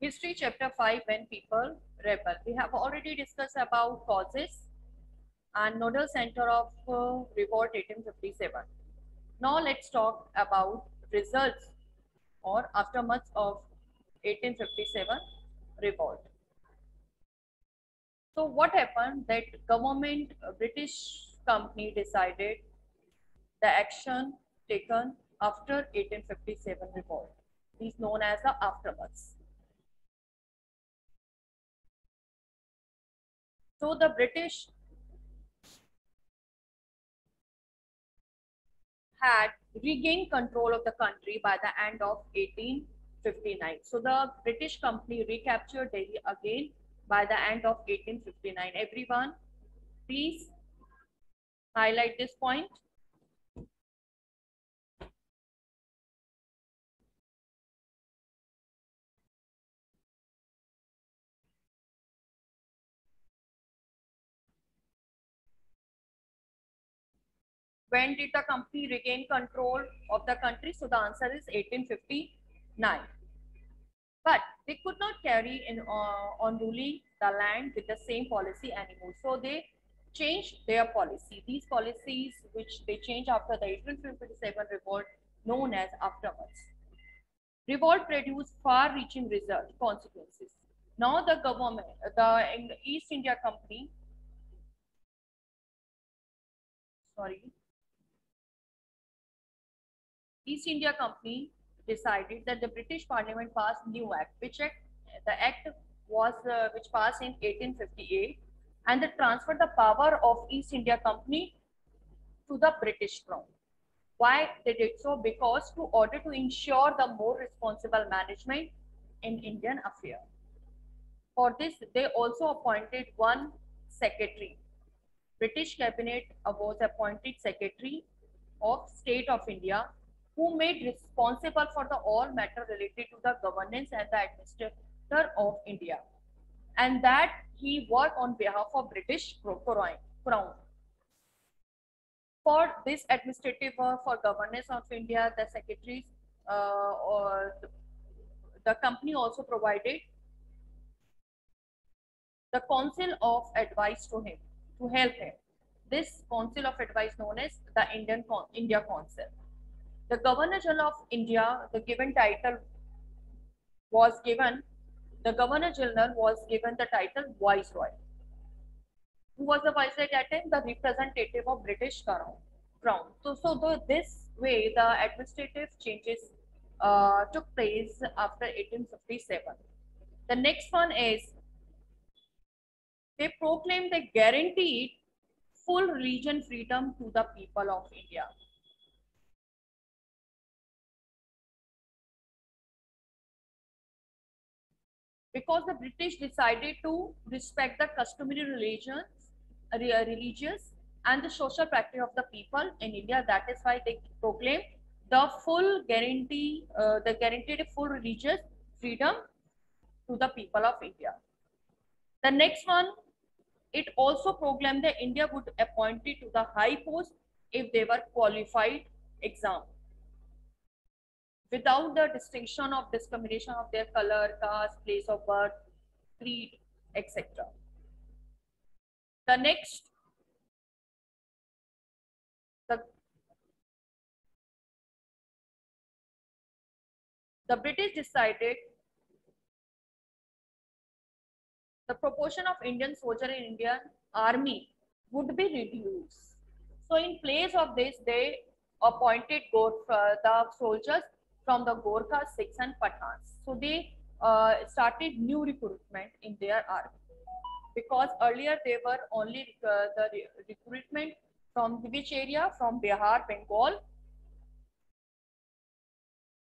History chapter 5, when people rebel. We have already discussed about causes and nodal center of revolt 1857. Now let's talk about results or aftermath of 1857 revolt. So what happened that government British company decided the action taken after 1857 revolt is known as the aftermath. So the British had regained control of the country by the end of 1859. So the British company recaptured Delhi again by the end of 1859. Everyone, please highlight this point. When did the company regain control of the country? So the answer is 1859. But they could not carry on ruling the land with the same policy anymore. So they changed their policy. These policies which they changed after the 1857 revolt known as aftermath. Revolt produced far-reaching consequences. Now the government, the East India Company, East India Company decided that the British Parliament passed new act, which act, the act was which passed in 1858, and they transferred the power of East India Company to the British Crown. Why they did so? Because to order to ensure the more responsible management in Indian affairs. For this, they also appointed one secretary. British cabinet was appointed Secretary of State of India, who made responsible for the all matter related to the governance and the administrator of India, and that he worked on behalf of British Crown. For this administrative work for governance of India, the secretaries or the company also provided the council of advice to him to help him. This council of advice known as the India Council. The Governor General of India, the given title was given, the Governor General was given the title Viceroy. Who was the Viceroy at that time? The representative of British Crown. So this way the administrative changes took place after 1857. The next one is they proclaimed they guaranteed full religion freedom to the people of India. Because the British decided to respect the customary religious and the social practice of the people in India. That is why they proclaimed the full guarantee, the guaranteed full religious freedom to the people of India. The next one, it also proclaimed that India would appoint it to the high post if they were qualified exam, without the distinction of discrimination of their color, caste, place of birth, creed, etc. The next, the British decided the proportion of Indian soldier in Indian army would be reduced. So in place of this, they appointed the soldiers from the Gorkha, Sikhs and Pathans. So they started new recruitment in their army, because earlier they were only the recruitment from which area? From Bihar, Bengal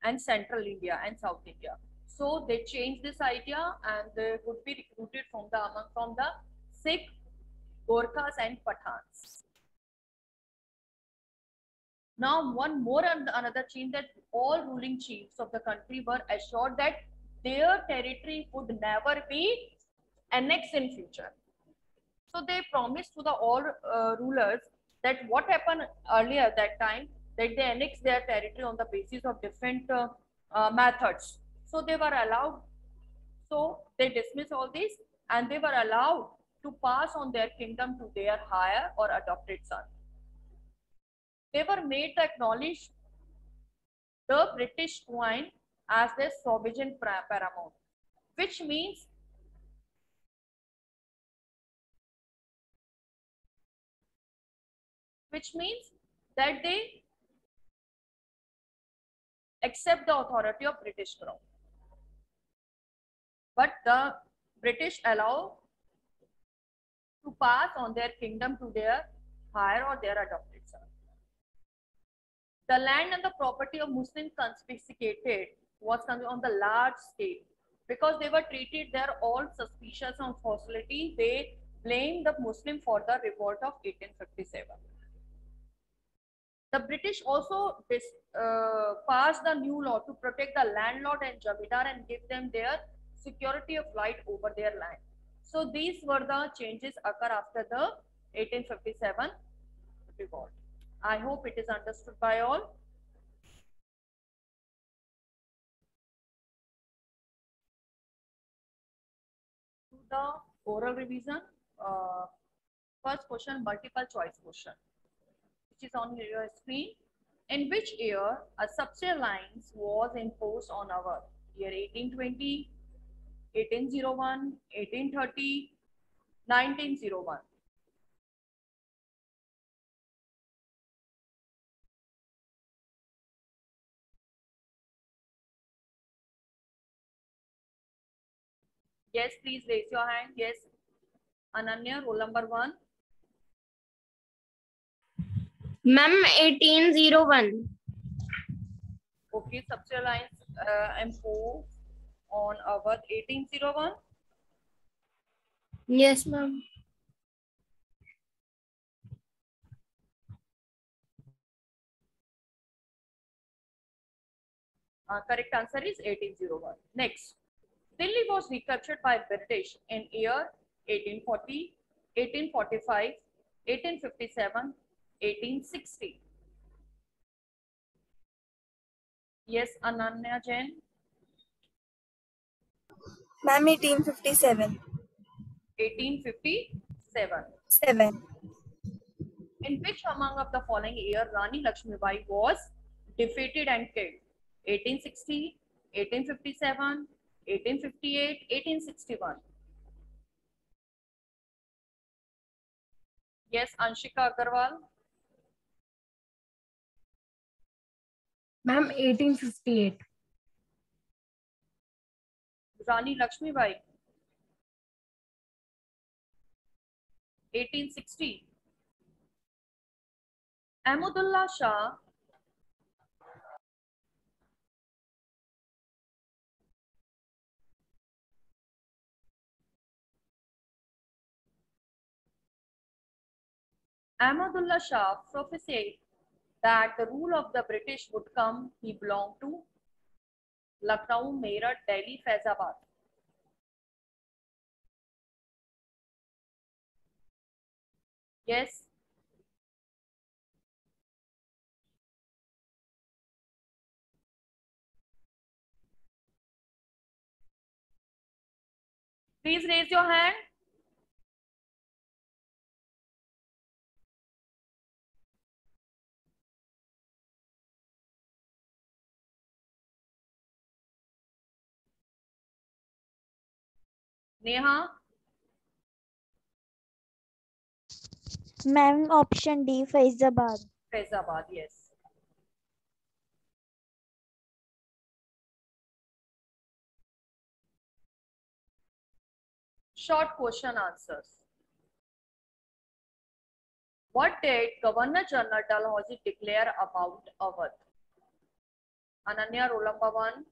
and Central India and South India. So they changed this idea and they would be recruited from the Sikh, Gorkhas and Pathans. Now one more and another change, that all ruling chiefs of the country were assured that their territory would never be annexed in future. So they promised to the all rulers that what happened earlier that time, that they annexed their territory on the basis of different methods. So they were allowed. So they dismiss all this and they were allowed to pass on their kingdom to their heir or adopted son. They were made to acknowledge the British Queen as their sovereign paramount, which means that they accept the authority of British crown. But the British allow to pass on their kingdom to their heir or their adopted son. The land and the property of Muslims confiscated was on the large scale because they were treated there all suspicious of hostility. They blamed the Muslim for the revolt of 1857. The British also passed the new law to protect the landlord and jamidar and give them their security of right over their land. So these were the changes occur after the 1857 revolt. I hope it is understood by all. To the oral revision, first question, multiple choice question, which is on your screen. In which year a subsidy was imposed on our year? 1820, 1801, 1830, 1901. Yes, please raise your hand. Yes, Ananya, roll number 1. Ma'am, 1801. Okay, subsidy imposed on our 1801. Yes, ma'am. Correct answer is 1801. Next, Delhi was recaptured by British in year 1840, 1845, 1857, 1860. Yes, Ananya Jain. Ma'am, 1857. 1857. 7. In which among of the following year Rani Lakshmibai was defeated and killed? 1860, 1857, 1858, 1861. Yes, Anshika Agarwal. Ma'am, 1858. Rani Lakshmibai. 1860. Ahmadullah Shah. Ahmadullah Shah prophesied that the rule of the British would come. He belonged to Lucknow, Meerut, Delhi, Faizabad. Yes. Please raise your hand. Neha. Ma'am, option D, Faizabad. Faizabad, yes. Short question answers. What did Governor General Dalhousie declare about Awadh? Ananya, roll number 1.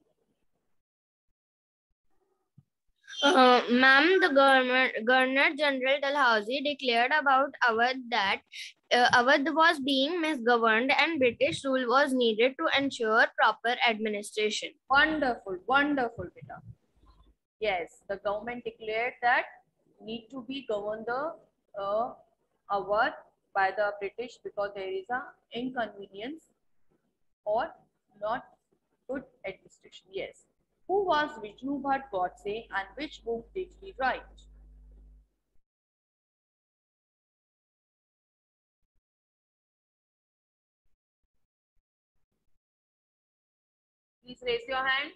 Ma'am, the Governor General Dalhousie declared about Awadh that Awadh was being misgoverned and British rule was needed to ensure proper administration. Wonderful, wonderful, beta. Yes, the government declared that need to be governed the Awadh by the British because there is a inconvenience or not good administration. Yes. Who was Vishnu Bhatt Godse and which book did he write? Please raise your hand.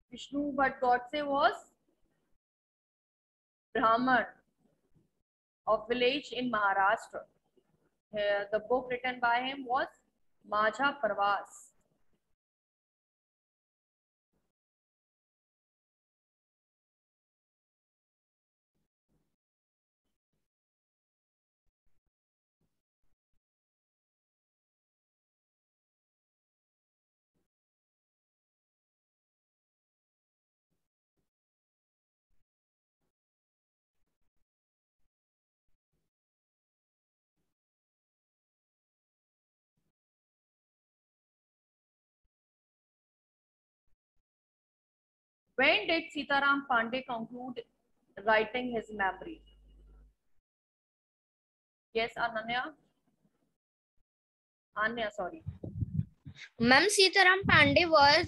Vishnu Bhatt Godse was Brahman of village in Maharashtra. The book written by him was Majha Parvas. When did Sitaram Pandey conclude writing his memory? Yes, Ananya? Anya, sorry. Ma'am, Sitaram Pandey was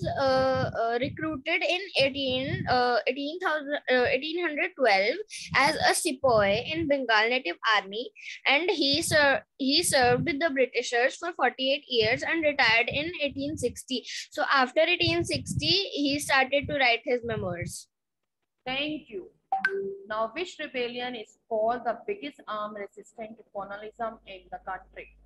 recruited in 1812 as a sepoy in Bengal Native Army, and he served the Britishers for 48 years and retired in 1860. So after 1860, he started to write his memoirs. Thank you. Now, which rebellion is called the biggest armed resistance to colonialism in the country?